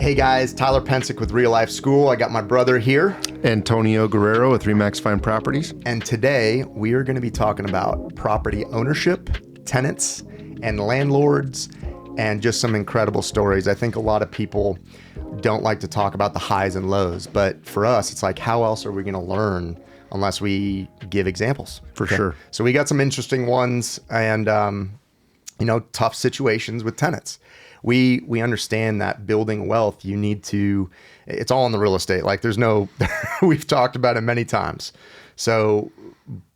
Hey guys, Tyler Pensick with Real Life School. I got my brother here. Antonio Guerrero with Remax Fine Properties. And today we are going to be talking about property ownership, tenants, and landlords, and just some incredible stories. I think a lot of people don't like to talk about the highs and lows, but for us, it's like, how else are we going to learn unless we give examples? For sure. So we got some interesting ones and, tough situations with tenants. We understand that building wealth, you need to, it's all in the real estate. Like there's no, we've talked about it many times. So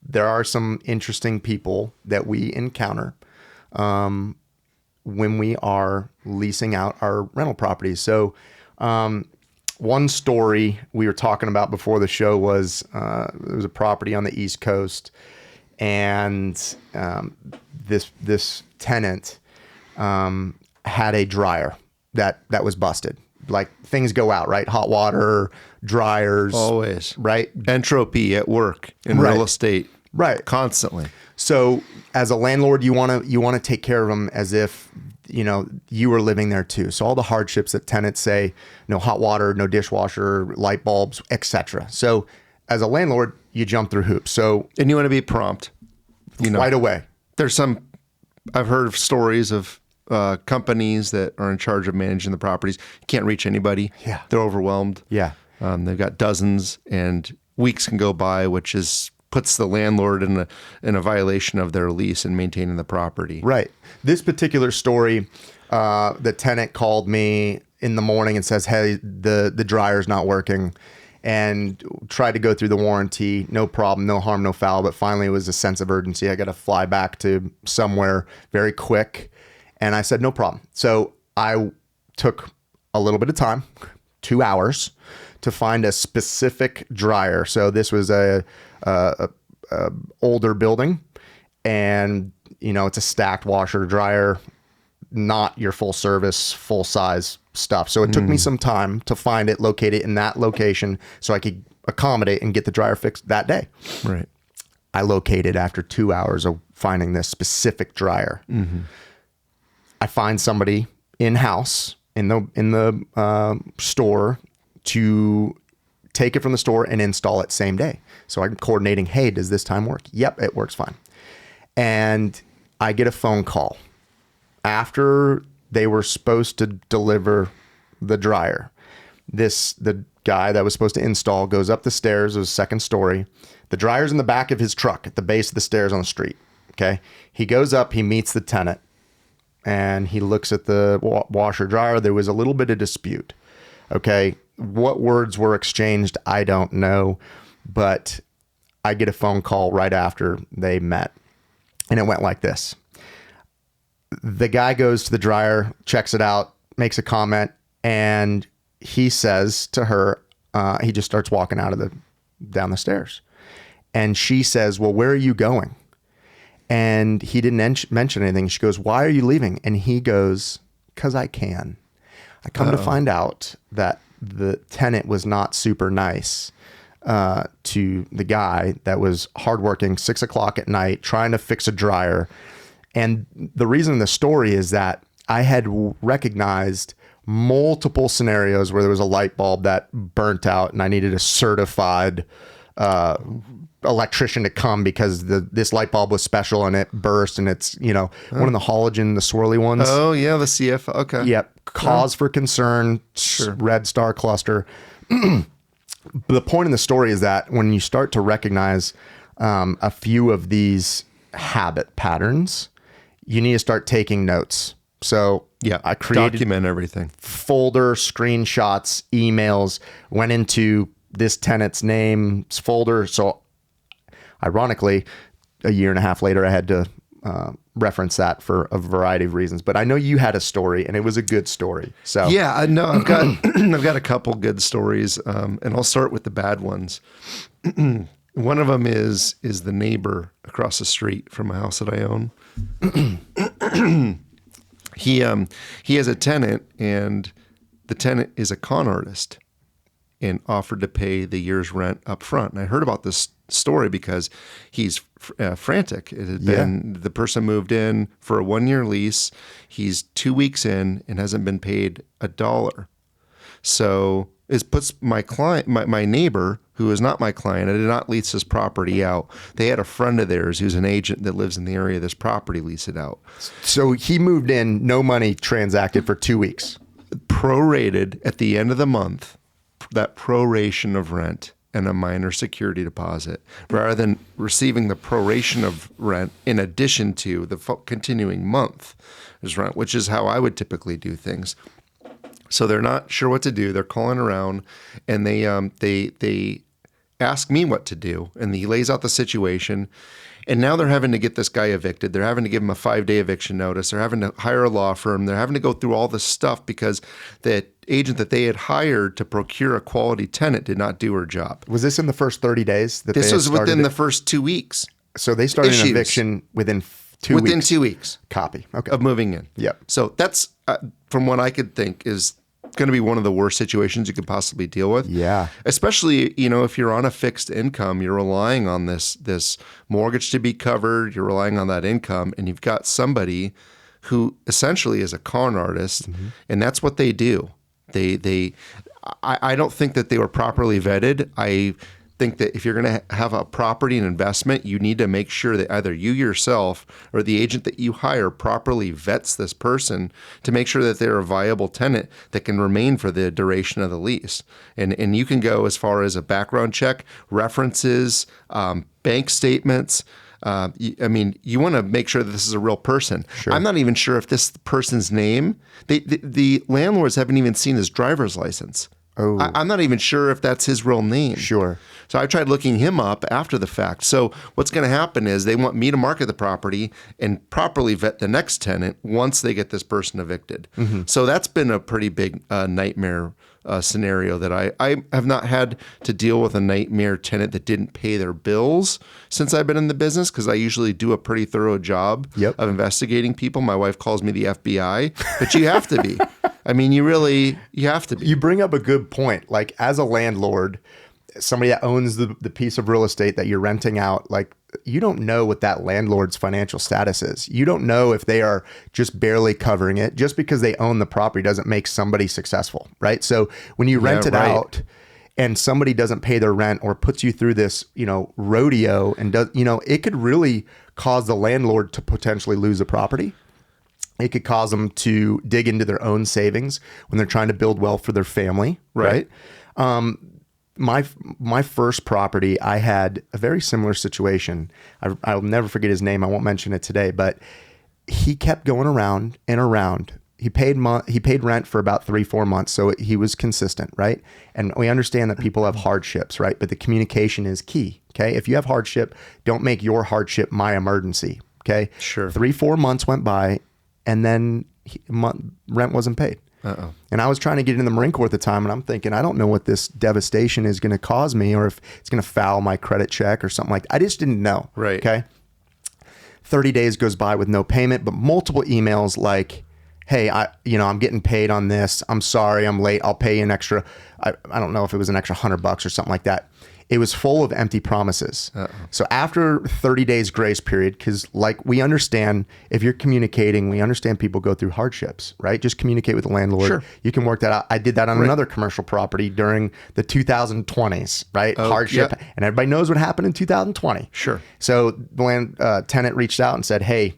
there are some interesting people that we encounter when we are leasing out our rental properties. So one story we were talking about before the show was there was a property on the East Coast, and this tenant had a dryer that was busted. Like things go out, right? Hot water, dryers. Always. Right? Entropy at work in real estate. Right. Constantly. So as a landlord, you want to take care of them as if, you were living there too. So all the hardships that tenants say, no hot water, no dishwasher, light bulbs, etc. So as a landlord, you jump through hoops. And you want to be prompt, right away. I've heard of stories of companies that are in charge of managing the properties. You can't reach anybody. Yeah. They're overwhelmed. Yeah. They've got dozens, and weeks can go by, which puts the landlord in a violation of their lease and maintaining the property. Right. This particular story, the tenant called me in the morning and says, hey, the dryer's not working, and tried to go through the warranty. No problem, no harm, no foul. But finally it was a sense of urgency. I got to fly back to somewhere very quick. And I said, no problem. So I took a little bit of time, 2 hours, to find a specific dryer. So this was a older building, and it's a stacked washer dryer, not your full service, full size stuff. So it took me some time to find it, locate it in that location so I could accommodate and get the dryer fixed that day. Right. I located after 2 hours of finding this specific dryer. Mm-hmm. I find somebody in-house in the store to take it from the store and install it same day. So I'm coordinating, hey, does this time work? Yep, it works fine. And I get a phone call after they were supposed to deliver the dryer. The guy that was supposed to install goes up the stairs. It was second story. The dryer's in the back of his truck at the base of the stairs on the street. Okay. He goes up, he meets the tenant, and he looks at the washer dryer. There was a little bit of dispute. Okay. What words were exchanged, I don't know, but I get a phone call right after they met, and it went like this. The guy goes to the dryer, checks it out, makes a comment, and he says to her, he just starts walking down the stairs. And she says, well, where are you going? And he didn't mention anything. She goes, why are you leaving? And he goes, because I can. I come to find out that the tenant was not super nice to the guy that was hardworking, 6 o'clock at night, trying to fix a dryer. And the reason in the story is that I had recognized multiple scenarios where there was a light bulb that burnt out and I needed a certified electrician to come because this light bulb was special and it burst, and it's, one of the halogen, the swirly ones. Oh yeah. The CF. Okay. Yep. Cause for concern. Sure. Red star cluster. The point in the story is that when you start to recognize a few of these habit patterns, you need to start taking notes. So yeah, I created document everything. Folder, screenshots, emails, went into this tenant's name's folder. So ironically, a year and a half later, I had to reference that for a variety of reasons. But I know you had a story, and it was a good story. So yeah, I know I've got I've got a couple good stories, and I'll start with the bad ones. One of them is the neighbor across the street from a house that I own. He has a tenant, and the tenant is a con artist and offered to pay the year's rent up front. And I heard about this story because he's frantic. It had been, the person moved in for a 1-year lease. He's 2 weeks in and hasn't been paid $1. So it puts my client, my neighbor, who is not my client, I did not lease this property out. They had a friend of theirs who's an agent that lives in the area of this property lease it out. So he moved in, no money transacted for 2 weeks. Prorated at the end of the month, that proration of rent and a minor security deposit, rather than receiving the proration of rent in addition to the continuing month as rent, which is how I would typically do things. So they're not sure what to do. They're calling around, and they ask me what to do, and he lays out the situation. And now they're having to get this guy evicted. They're having to give him a 5-day eviction notice. They're having to hire a law firm. They're having to go through all this stuff because the agent that they had hired to procure a quality tenant did not do her job. Was this in the first 30 days? This was within the first 2 weeks. So they started an eviction within 2 weeks? Within 2 weeks. Copy. Okay. Of moving in. Yep. So that's, from what I could think, is going to be one of the worst situations you could possibly deal with. Yeah. Especially, if you're on a fixed income, you're relying on this mortgage to be covered, you're relying on that income, and you've got somebody who essentially is a con artist, and that's what they do. I don't think that they were properly vetted. I think that if you're going to have a property and investment, you need to make sure that either you yourself or the agent that you hire properly vets this person to make sure that they're a viable tenant that can remain for the duration of the lease. And you can go as far as a background check, references, bank statements. You want to make sure that this is a real person. Sure. I'm not even sure if this person's name, the landlords haven't even seen his driver's license. Oh. I'm not even sure if that's his real name. Sure. So I tried looking him up after the fact. So what's going to happen is they want me to market the property and properly vet the next tenant once they get this person evicted. So that's been a pretty big nightmare scenario that I have not had to deal with a nightmare tenant that didn't pay their bills since I've been in the business, because I usually do a pretty thorough job of investigating people. My wife calls me the FBI, but you have to be. I mean, you have to be. You bring up a good point. Like, as a landlord, somebody that owns the piece of real estate that you're renting out, like, you don't know what that landlord's financial status is. You don't know if they are just barely covering it. Just because they own the property doesn't make somebody successful, right? So when you rent it out and somebody doesn't pay their rent or puts you through this, rodeo, and does, it could really cause the landlord to potentially lose a property. It could cause them to dig into their own savings when they're trying to build wealth for their family, right? My first property, I had a very similar situation. I'll never forget his name. I won't mention it today, but he kept going around and around. He paid rent for about 3-4 months, so he was consistent, right? And we understand that people have hardships, right? But the communication is key, okay? If you have hardship, don't make your hardship my emergency, okay? Sure. 3-4 months went by, and then rent wasn't paid. And I was trying to get in the Marine Corps at the time, and I'm thinking, I don't know what this devastation is going to cause me, or if it's going to foul my credit check or something like that. I just didn't know. Right. Okay. 30 days goes by with no payment, but multiple emails like, hey, I'm getting paid on this. I'm sorry, I'm late. I'll pay you an extra. I don't know if it was an extra $100 or something like that. It was full of empty promises. So after 30 days grace period, because like we understand, if you're communicating, we understand people go through hardships, right? Just communicate with the landlord. Sure. You can work that out. I did that on another commercial property during the 2020s, right? Hardship. Yeah. And everybody knows what happened in 2020. Sure. So the tenant reached out and said, hey,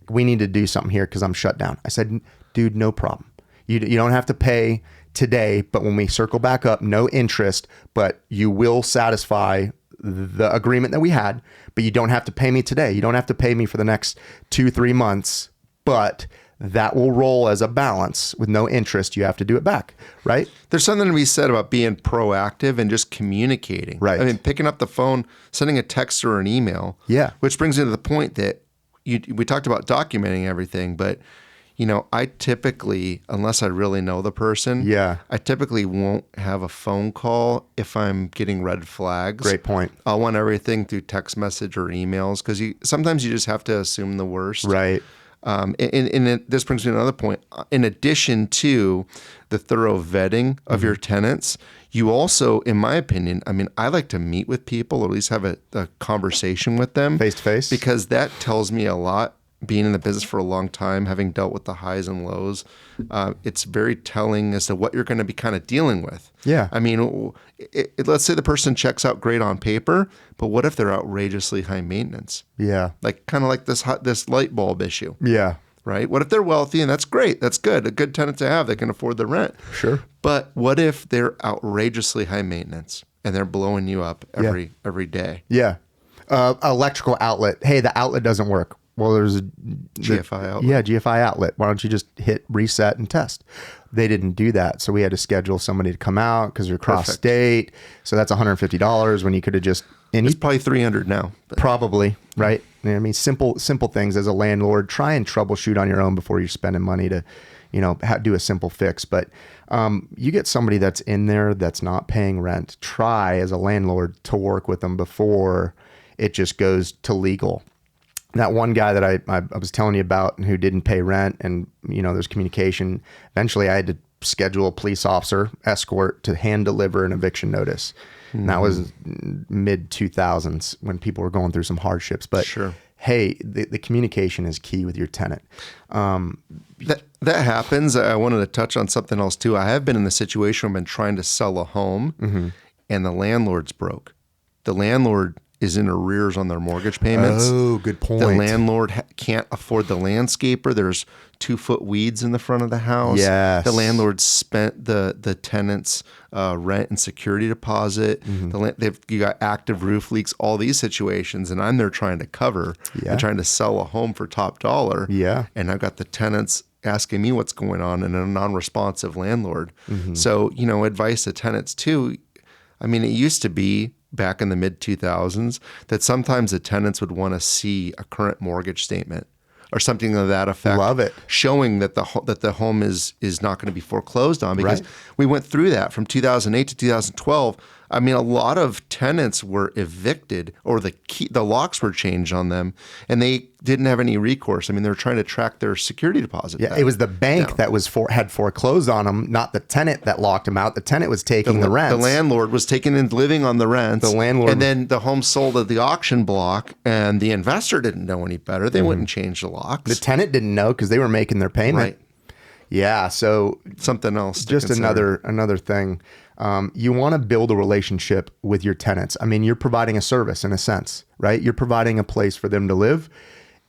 we need to do something here because I'm shut down. I said, dude, no problem. You don't have to pay today, but when we circle back up, no interest, but you will satisfy the agreement that we had, but you don't have to pay me today. You don't have to pay me for the next 2-3 months, but that will roll as a balance with no interest. You have to do it back, right? There's something to be said about being proactive and just communicating. Right. I mean, picking up the phone, sending a text or an email. Yeah. Which brings me to the point that we talked about documenting everything, but I typically, unless I really know the person, I typically won't have a phone call if I'm getting red flags. Great point. I'll want everything through text message or emails, because sometimes you just have to assume the worst. Right. And this brings me to another point. In addition to the thorough vetting of your tenants, you also, in my opinion, I like to meet with people, or at least have a conversation with them. Face to face. Because that tells me a lot being in the business for a long time, having dealt with the highs and lows, it's very telling as to what you're going to be kind of dealing with. Yeah. I mean, let's say the person checks out great on paper, but what if they're outrageously high maintenance? Yeah. Like kind of like this light bulb issue, Yeah. right? What if they're wealthy, and that's great, that's good, a good tenant to have, they can afford the rent. Sure. But what if they're outrageously high maintenance and they're blowing you up every day? Yeah. Electrical outlet. Hey, the outlet doesn't work. Well, there's a GFI outlet. Yeah, GFI outlet. Why don't you just hit reset and test? They didn't do that. So we had to schedule somebody to come out because you're cross state. So that's $150 when you could have just, and It's probably $300 now. But. probably, right? I mean, simple things as a landlord, try and troubleshoot on your own before you're spending money to, do a simple fix. But you get somebody that's in there that's not paying rent, try as a landlord to work with them before it just goes to legal. That one guy that I was telling you about who didn't pay rent, and there's communication. Eventually I had to schedule a police officer escort to hand deliver an eviction notice. And that was mid 2000s when people were going through some hardships. But sure. Hey, the communication is key with your tenant. That happens. I wanted to touch on something else too. I have been in the situation where I've been trying to sell a home and the landlord's broke. The landlord is in arrears on their mortgage payments. Oh, good point. The landlord can't afford the landscaper. There's 2-foot weeds in the front of the house. Yes. The landlord spent the tenant's rent and security deposit. You got active roof leaks, all these situations, and I'm there trying to cover and trying to sell a home for top dollar. Yeah. And I've got the tenants asking me what's going on and a non-responsive landlord. So, advice to tenants too. I mean, it used to be back in the mid 2000s that sometimes the tenants would want to see a current mortgage statement or something of that effect. Love it. Showing that the home is not going to be foreclosed on, because we went through that from 2008 to 2012. I mean, a lot of tenants were evicted, or the locks were changed on them, and they didn't have any recourse. I mean, they were trying to track their security deposit. Yeah, it was the bank that had foreclosed on them, not the tenant that locked them out. The tenant was taking the rents. The landlord was taking and living on the rents. The landlord, and then the home sold at the auction block, and the investor didn't know any better. They wouldn't change the locks. The tenant didn't know because they were making their payment. Right. Yeah. So something else. Just another thing. You want to build a relationship with your tenants. I mean, you're providing a service in a sense, right? You're providing a place for them to live,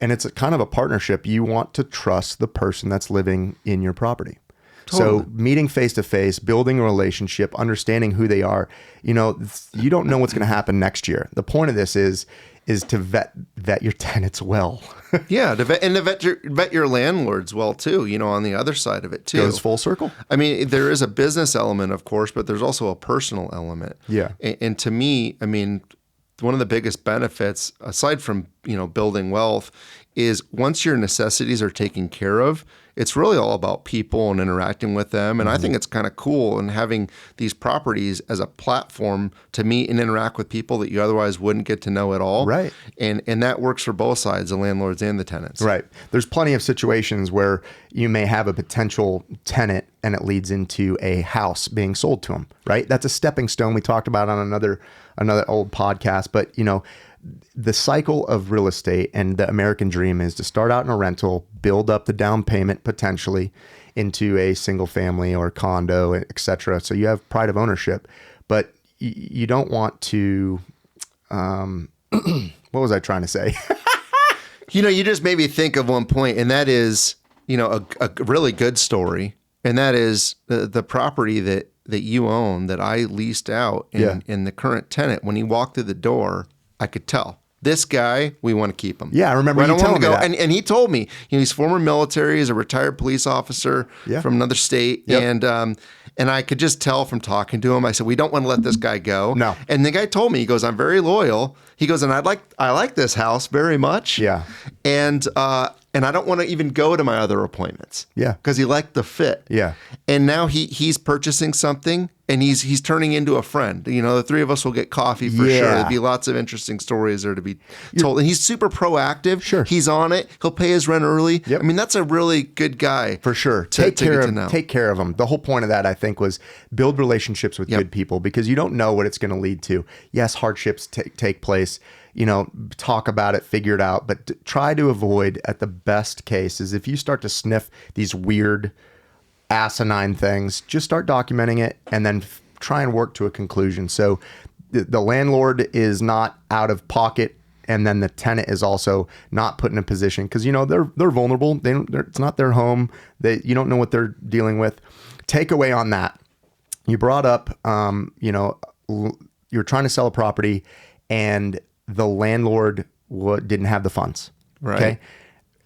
and it's kind of a partnership. You want to trust the person that's living in your property. Totally. So meeting face to face, building a relationship, understanding who they are. You don't know what's going to happen next year. The point of this is to vet your tenants well. Yeah, to vet your landlords well too, on the other side of it too. Goes full circle. I mean, there is a business element, of course, but there's also a personal element. Yeah. And to me, I mean, one of the biggest benefits, aside from, building wealth, is once your necessities are taken care of, it's really all about people and interacting with them. And I think it's kind of cool, and having these properties as a platform to meet and interact with people that you otherwise wouldn't get to know at all. Right. And that works for both sides, the landlords and the tenants. Right. There's plenty of situations where you may have a potential tenant and it leads into a house being sold to them, right? That's a stepping stone. We talked about on another old podcast, but the cycle of real estate and the American dream is to start out in a rental, build up the down payment potentially into a single family or condo, et cetera. So you have pride of ownership, but you don't want to, what was I trying to say? You just made me think of one point, and that is, a really good story. And that is the property that you own that I leased out, and the current tenant, when he walked through the door, I could tell this guy, we want to keep him. Yeah, I remember you telling me that. And he told me, he's former military, he's a retired police officer from another state. Yep. And I could just tell from talking to him, I said, we don't want to let this guy go. No. And the guy told me, he goes, I'm very loyal. He goes, and I like this house very much. Yeah. And I don't want to even go to my other appointments. Yeah. Because he liked the fit. Yeah. And now he's purchasing something, and he's turning into a friend. The three of us will get coffee for sure. There'll be lots of interesting stories there to be told. And he's super proactive. Sure. He's on it. He'll pay his rent early. Yep. I mean, that's a really good guy. For sure. Take care of them. The whole point of that, I think, was build relationships with good people, because you don't know what it's going to lead to. Yes, hardships take place. talk about it, figure it out, but try to avoid, at the best case, is if you start to sniff these weird asinine things, just start documenting it and then try and work to a conclusion. So the landlord is not out of pocket, and then the tenant is also not put in a position, because they're vulnerable. It's not their home. You don't know what they're dealing with. Takeaway on that: you brought up, you're trying to sell a property, and the landlord didn't have the funds. Right. Okay.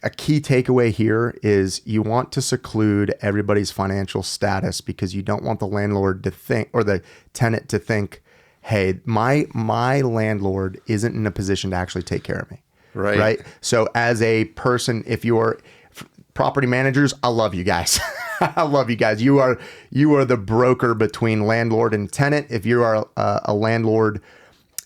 A key takeaway here is you want to seclude everybody's financial status, because you don't want the landlord to think, or the tenant to think, hey, my landlord isn't in a position to actually take care of me. Right. So as a person, if you're property managers, I love you guys. I love you guys. You are the broker between landlord and tenant. If you are a landlord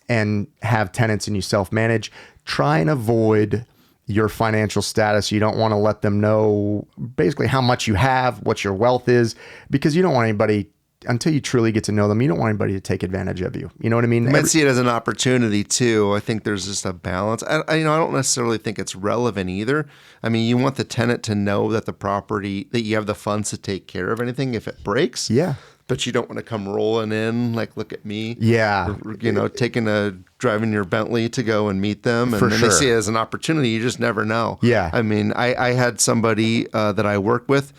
and have tenants and you self-manage, try and avoid your financial status. You don't want to let them know basically how much you have, what your wealth is, because you don't want anybody, until you truly get to know them, you don't want anybody to take advantage of you. You know what I mean? You might see it as an opportunity too. I think there's just a balance. I don't necessarily think it's relevant either. I mean, you want the tenant to know that the property, that you have the funds to take care of anything if it breaks. Yeah. But you don't want to come rolling in like, look at me. Yeah. Or, driving your Bentley to go and meet them. And then sure. They see it as an opportunity. You just never know. Yeah. I mean, I had somebody that I worked with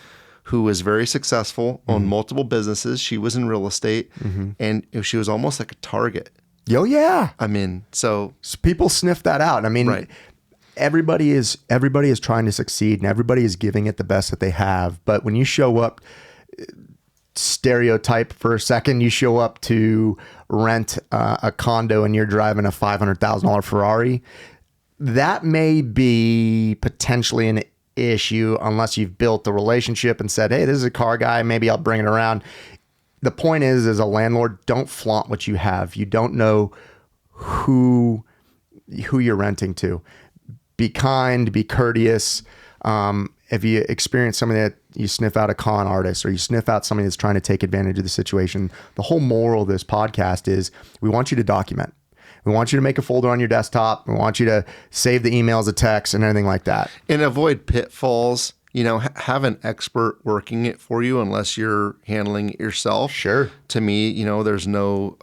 who was very successful, owned multiple businesses. She was in real estate, and she was almost like a target. Oh, yeah. I mean, so people sniff that out. I mean, right. everybody is trying to succeed, and everybody is giving it the best that they have. But when you show up, stereotype for a second, you show up to rent a condo and you're driving a $500,000 Ferrari, that may be potentially an issue unless you've built the relationship and said, hey, this is a car guy, maybe I'll bring it around. The point is, as a landlord, don't flaunt what you have. You don't know who you're renting to. Be kind, be courteous. If you experience somebody that you sniff out a con artist, or you sniff out somebody that's trying to take advantage of the situation, the whole moral of this podcast is we want you to document. We want you to make a folder on your desktop. We want you to save the emails, the texts, and everything like that. And avoid pitfalls. Have an expert working it for you unless you're handling it yourself. Sure. To me, there's no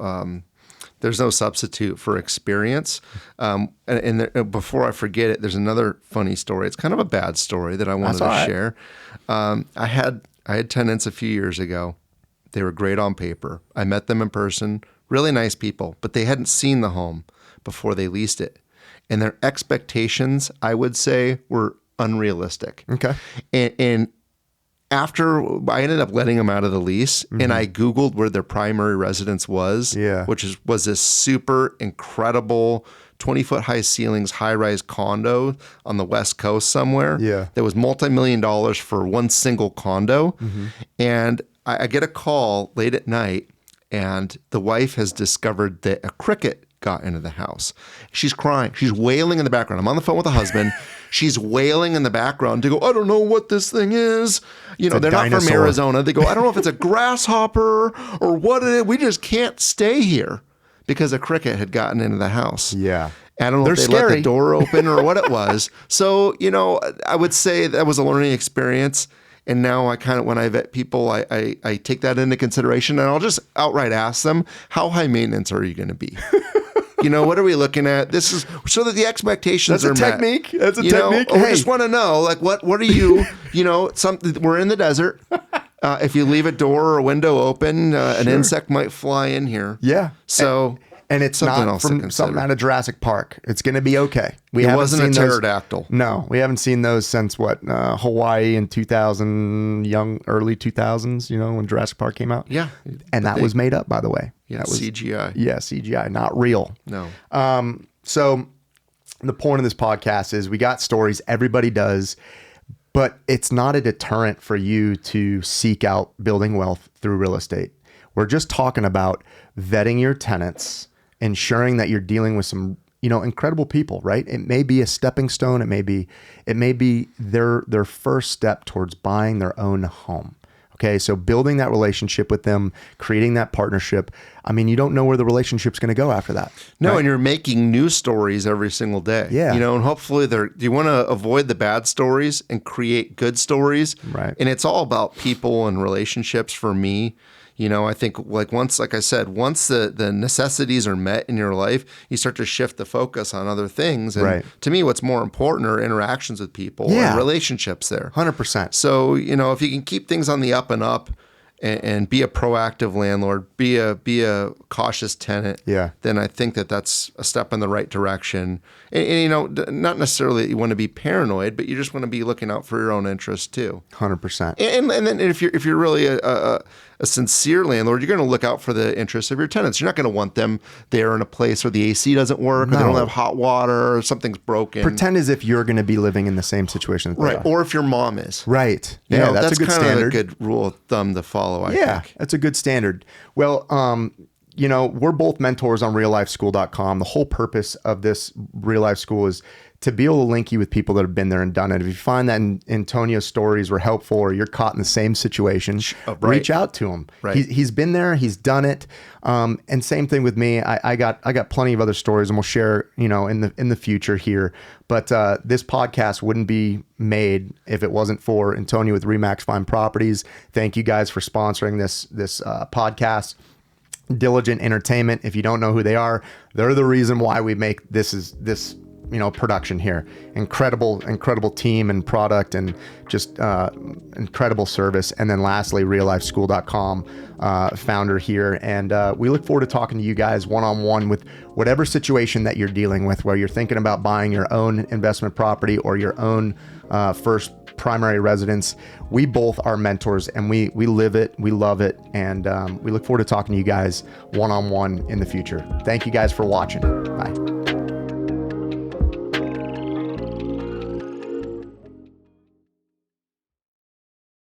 substitute for experience. Before I forget it, there's another funny story. It's kind of a bad story that I wanted to share. I had tenants a few years ago. They were great on paper. I met them in person, really nice people, but they hadn't seen the home before they leased it. And their expectations, I would say, were unrealistic. Okay. And after I ended up letting them out of the lease, and I Googled where their primary residence was, which was this super incredible 20-foot high ceilings, high-rise condo on the West Coast somewhere. Yeah. That was multi-million dollars for one single condo. And I get a call late at night, and the wife has discovered that a cricket got into the house. She's crying. She's wailing in the background. I'm on the phone with the husband. She's wailing in the background to go, I don't know what this thing is. They're not from Arizona. They go, I don't know if it's a grasshopper or what it is. We just can't stay here because a cricket had gotten into the house. Yeah. I don't know if they let the door open or what it was. So, I would say that was a learning experience. And now I kind of, when I vet people, I take that into consideration, and I'll just outright ask them, how high maintenance are you going to be? What are we looking at? This is so that the expectations are met. That's a technique. We just want to know, like, what are you, we're in the desert. If you leave a door or a window open, an insect might fly in here. Yeah. So, and it's not from something out of Jurassic Park. It's going to be okay. It wasn't a pterodactyl. No, we haven't seen those since Hawaii in early 2000s, when Jurassic Park came out. Yeah. And that was made up, by the way. Yeah, that was CGI. Yeah, CGI, not real. No. So the point of this podcast is we got stories, everybody does, but it's not a deterrent for you to seek out building wealth through real estate. We're just talking about vetting your tenants, ensuring that you're dealing with some, incredible people, right? It may be a stepping stone. It may be their first step towards buying their own home. Okay, so building that relationship with them, creating that partnership. I mean, you don't know where the relationship's going to go after that. No, right? and you're making new stories every single day. Yeah. And hopefully you want to avoid the bad stories and create good stories. Right. And it's all about people and relationships for me. I think like I said, once the necessities are met in your life, you start to shift the focus on other things. And to me, what's more important are interactions with people and relationships there. 100%. So, if you can keep things on the up and up, and be a proactive landlord, be a cautious tenant, then I think that's a step in the right direction. And not necessarily that you want to be paranoid, but you just want to be looking out for your own interests too. 100%. And then if you're really a sincere landlord, you're going to look out for the interests of your tenants. You're not going to want them there in a place where the AC doesn't work, or they don't have hot water, or something's broken. Pretend as if you're going to be living in the same situation that they are. Or if your mom is. Right. Yeah, that's a good kind standard. of a good rule of thumb to follow, I think. That's a good standard. Well, we're both mentors on reallifeschool.com. The whole purpose of this Real Life School is to be able to link you with people that have been there and done it. If you find that Antonio's stories were helpful, or you're caught in the same situation, reach out to him. Right. He's been there, he's done it. And same thing with me. I got plenty of other stories, and we'll share, in the future here. But this podcast wouldn't be made if it wasn't for Antonio with Remax Fine Properties. Thank you guys for sponsoring this podcast. Diligent Entertainment. If you don't know who they are, they're the reason why we make this production here. Incredible team and product, and just incredible service. And then lastly, reallifeschool.com, founder here. And we look forward to talking to you guys one-on-one with whatever situation that you're dealing with, where you're thinking about buying your own investment property or your own first primary residence. We both are mentors, and we live it, we love it, and we look forward to talking to you guys one-on-one in the future. Thank you guys for watching. Bye.